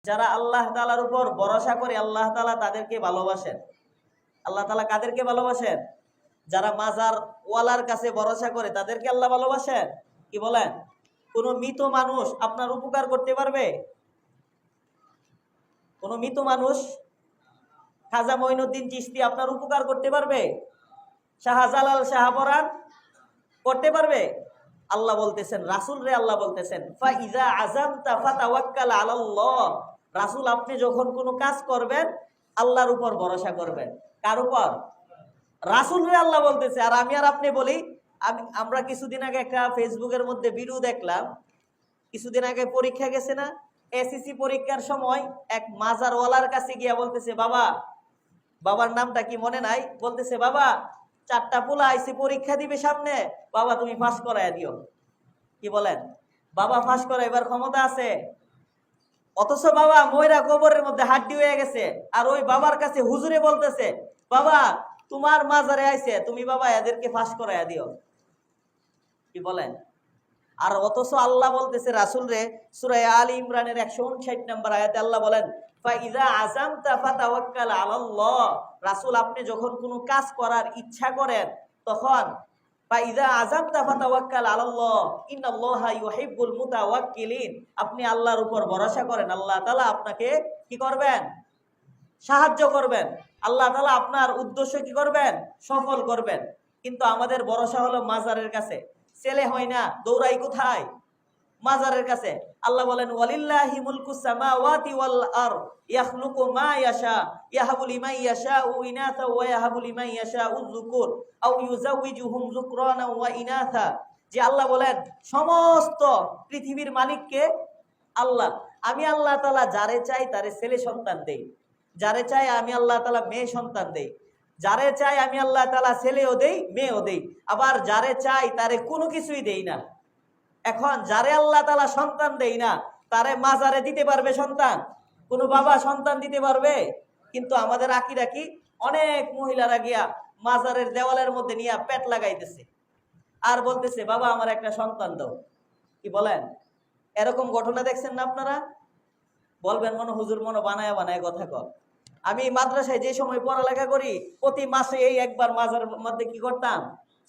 যারা আল্লাহ তাআলার উপর ভরসা করে আল্লাহ তাআলা তাদেরকে ভালোবাসেন। আল্লাহ তাআলা কাদেরকে ভালোবাসেন? যারা মাজার ওয়ালার কাছে ভরসা করে তাদেরকে আল্লাহ ভালোবাসেন। কি বলেন? কোন মৃত মানুষ আপনার উপকার করতে পারবে? কোন মৃত মানুষ খাজা মঈনুদ্দিন চিশতি আপনার উপকার করতে পারবে? শাহজালাল শাহপরাণ করতে পারবে? আল্লাহ বলতেছেন, রাসূল রে আল্লাহ বলতেছেন, ফাইজা আযামতা ফাতাওয়াক্কাল আলাল্লাহ। রাসূল আপনি যখন কোনো কাজ করবেন আল্লাহর উপর ভরসা করবেন। কার উপর? রাসূল রে আল্লাহ বলতেছে। আর আমি আর আপনি বলি, আমরা কিছুদিন আগে একটা ফেসবুকের মধ্যে ভিডিও দেখলাম। কিছুদিন আগে পরীক্ষা গেছে না, এসএসসি পরীক্ষার সময় এক মাজারওয়ালার কাছে গিয়া বলতেছে, বাবার নামটা কি মনে নাই, বলতেছে বাবা 4টা পোলা আইছে পরীক্ষা দিবে সামনে, বাবা তুমি পাস করায় দিও। কি বলেন? বাবা পাস করাইবার ক্ষমতা আছে? অথচ বাবা ময়রা কবরের মধ্যে হাড্ডি হয়ে গেছে, আর ওই বাবার কাছে হুজুরে বলতেছে, বাবা তোমার মাজারে আইছে, তুমি বাবা এদেরকে পাস করাইয়া দিও। কি বলেন? আর অথচ আল্লাহ বলতেছে রাসূল রে, সূরা আলী ইমরানের 159 নম্বর আয়াতে আল্লাহ বলেন, ফাইজা আযামতা ফাতাওয়াক্কাল আলাল্লাহ। রাসূল আপনি যখন কোনো কাজ করার ইচ্ছা করেন তখন ফাইজা আযামতা ফাতাওয়াক্কাল আলাল্লাহ ইন্নাল্লাহা ইউহিব্বুল মুতাওয়াক্কিলিন। আপনি আল্লাহর উপর ভরসা করেন, আল্লাহ তাআলা আপনাকে কি করবেন? সাহায্য করবেন। আল্লাহ তাআলা আপনার উদ্দেশ্য কি করবেন? সফল করবেন। কিন্তু আমাদের ভরসা হলো মাজারের কাছে। ছেলে হয় না, দৌড়াই কোথায়? মাজারের কাছে। আল্লাহ বলেন, ওয়ালিল্লাহি মুলকুস সামাওয়াতি ওয়াল আরদ ইয়াখলুকু মা ইয়াশা ইয়াহাবু লিমান ইয়াশাউ ইনাসা ওয়া ইয়াহাবু লিমান ইয়াশাউ যুকুর আও ইউযাউযুহুম যুকরানা ওয়া ইনাসা। যে আল্লাহ বলেন সমস্ত পৃথিবীর মালিককে আল্লাহ। আমি আল্লাহ তাআলা যারে চাই তারে ছেলে সন্তান দেই, যারে চাই আমি আল্লাহ তাআলা মেয়ে সন্তান দেই, যারে চাই আমি আল্লাহ তাআলা ছেলেও দেই মেয়েও দেই, আবার যারে চাই তারে কোনো কিছুই দেই না। এখন যারে আল্লাহ তাআলা সন্তান দেই না তারে মাজারে দিতে পারবে সন্তান? কোনো বাবা সন্তান দিতে পারবে? কিন্তু আমাদের আকীদা কি, অনেক মহিলারা গিয়া মাজারের দেওয়ালের মধ্যে নিয়ে পেট লাগাইতেছে আর বলতেছে বাবা আমার একটা সন্তান দাও। কি বলেন? এরকম ঘটনা দেখছেন না আপনারা? বলবেন মনে হুজুর মনে বানায় বানায় কথা কর। আমি মাদ্রাসায় যে সময় পড়ালেখা করি প্রতি মাসে এই একবার মাজারের মধ্যে কি করতাম?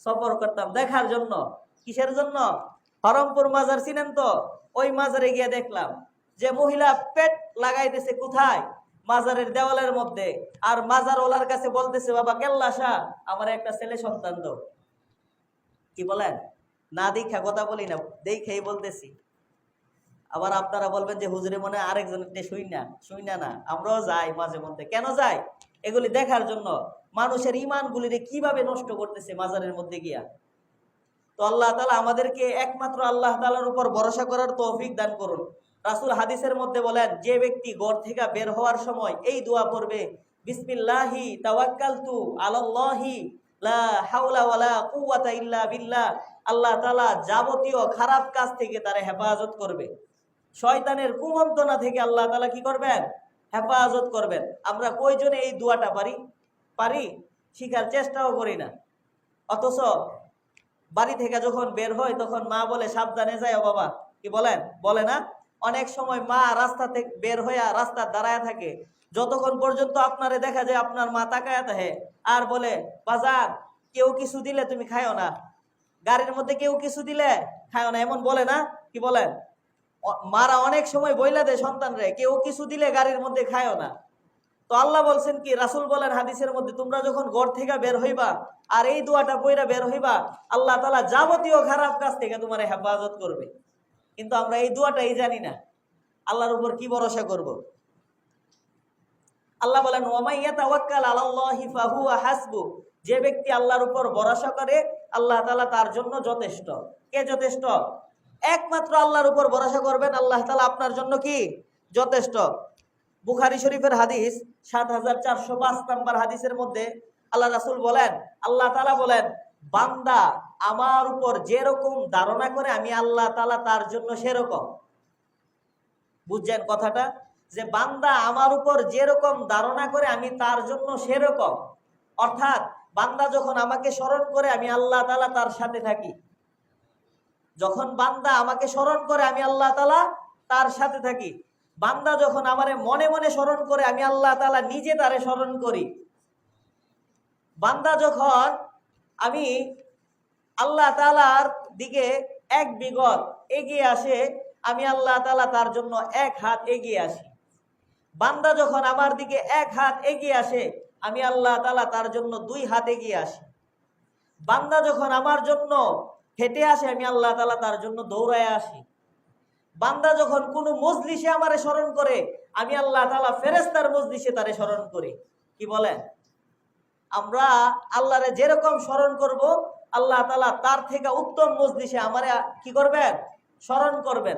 সফর করতাম দেখার জন্য। কিসের জন্য? হরমপুর মাজার চিনেন তো? ওই মাজারে গিয়ে দেখলাম যে মহিলা পেট লাগাইতেছে কোথায়? মাজারের দেওয়ালের মধ্যে। আর মাজার ওলার কাছে বলতেছে বাবা কেল্লা শাহ আমার একটা ছেলে সন্তান দাও। কি বলেন? না দেখা কথা বলি না, দেখেই বলতেছি। আবার আপনারা বলবেন যে হুজুরে মনে আরেকজনকে শুই না, আমরাও যাই মাঝে মধ্যে। কেন যাই? এগুলি দেখার জন্য, মানুষের ঈমানগুলিরে কিভাবে নষ্ট করতেছে মাজারের মধ্যে গিয়া। তো আল্লাহ তাআলা আমাদেরকে একমাত্র আল্লাহ তাআলার উপর ভরসা করার তৌফিক দান করুন। রাসূল হাদিসের মধ্যে বলেন, যে ব্যক্তি ঘর থেকে বের হওয়ার সময় এই দোয়া পড়বে, বিসমিল্লাহি তাওয়াক্কালতু আলাল্লাহি লা হাওলা ওয়ালা কুওয়াতা ইল্লা বিল্লাহ, আল্লাহ তাআলা যাবতীয় খারাপ কাজ থেকে তারে হেফাজত করবে। শয়তানের কুমন্ত্রণা থেকে আল্লাহ তাআলা কি করবেন? হেফাজত করবেন। আমরা কয়জনে এই দোয়াটা পারি? শিখার চেষ্টাও করি না। অথচ বাড়ি থেকে যখন বের হয় তখন মা বলে সাবধানে যাও বাবা। কি বলেন? বলে না? অনেক সময় মা রাস্তা থেকে বের হইয়া রাস্তা দাঁড়ায় থাকে, যতক্ষণ পর্যন্ত আপনারে দেখা যায় আপনার মা তাকায়া থাকে আর বলে বাজার কেউ কিছু দিলে তুমি খায়ও না, গাড়ির মধ্যে কেউ কিছু দিলে খায়ও না, এমন বলে না? কি বলেন? মারা অনেক সময় বইলা দেয় সন্তানরে কেউ কিছু দিলে গাড়ির মধ্যে খায়ও না। তো আল্লাহ বলছেন কি, রাসূল বলেন হাদিসের মধ্যে, তোমরা যখন ঘর থেকে বের হইবা আর এই দোয়াটা পড়া বের হইবা, আল্লাহ তাআলা যাবতীয় খারাপ কাজ থেকে তোমার হেফাজত করবে। কিন্তু আমরা এই দোয়াটাই জানি না। আল্লাহর উপর কি ভরসা করব? আল্লাহ বলেন, ওয়া মান ইয়াতাওয়াক্কাল আলাল্লাহি ফাহুয়া হাসবু। যে ব্যক্তি আল্লাহর উপর ভরসা করে আল্লাহ তাআলা তার জন্য যথেষ্ট। কে যথেষ্ট? একমাত্র আল্লাহর উপর ভরসা করবেন, আল্লাহ তাআলা আপনার জন্য কি যথেষ্ট। বুখারী শরীফের হাদিস ৭৪০৫ নম্বর হাদিসের মধ্যে আল্লাহ রাসূল বলেন, আল্লাহ তাআলা বলেন, বান্দা আমার উপর যেরকম ধারণা করে আমি আল্লাহ তাআলা তার জন্য সেরকম। বুঝছেন কথাটা? যে বান্দা আমার উপর যেরকম ধারণা করে আমি তার জন্য সেরকম। অর্থাৎ বান্দা যখন আমাকে স্মরণ করে আমি আল্লাহ তাআলা তার সাথে থাকি। যখন বান্দা আমাকে স্মরণ করে আমি আল্লাহ তাআলা তার সাথে থাকি। বান্দা যখন আমারে মনে মনে স্মরণ করে, আমি আল্লাহ তাআলা নিজে তারে স্মরণ করি। বান্দা যখন আমি আল্লাহ তাআলার দিকে এক বিগত এগিয়ে আসে, আমি আল্লাহ তাআলা তার জন্য এক হাত এগিয়ে আসি। বান্দা যখন আমার দিকে এক হাত এগিয়ে আসে, আমি আল্লাহ তাআলা তার জন্য দুই হাত এগিয়ে আসি। বান্দা যখন আমার জন্য হেঁটে আসে, আমি আল্লাহ তাআলা তার জন্য দৌড়ায় আসি। বান্দা যখন কোনো মজলিসে আমারে স্মরণ করে, আমি আল্লাহ তাআলা ফেরেশতার মজলিসে তারে স্মরণ করি। কি বলেন? আমরা আল্লাহরে যেরকম স্মরণ করব, আল্লাহ তাআলা তার থেকে উত্তম মজলিসে আমারে কি করবেন? স্মরণ করবেন।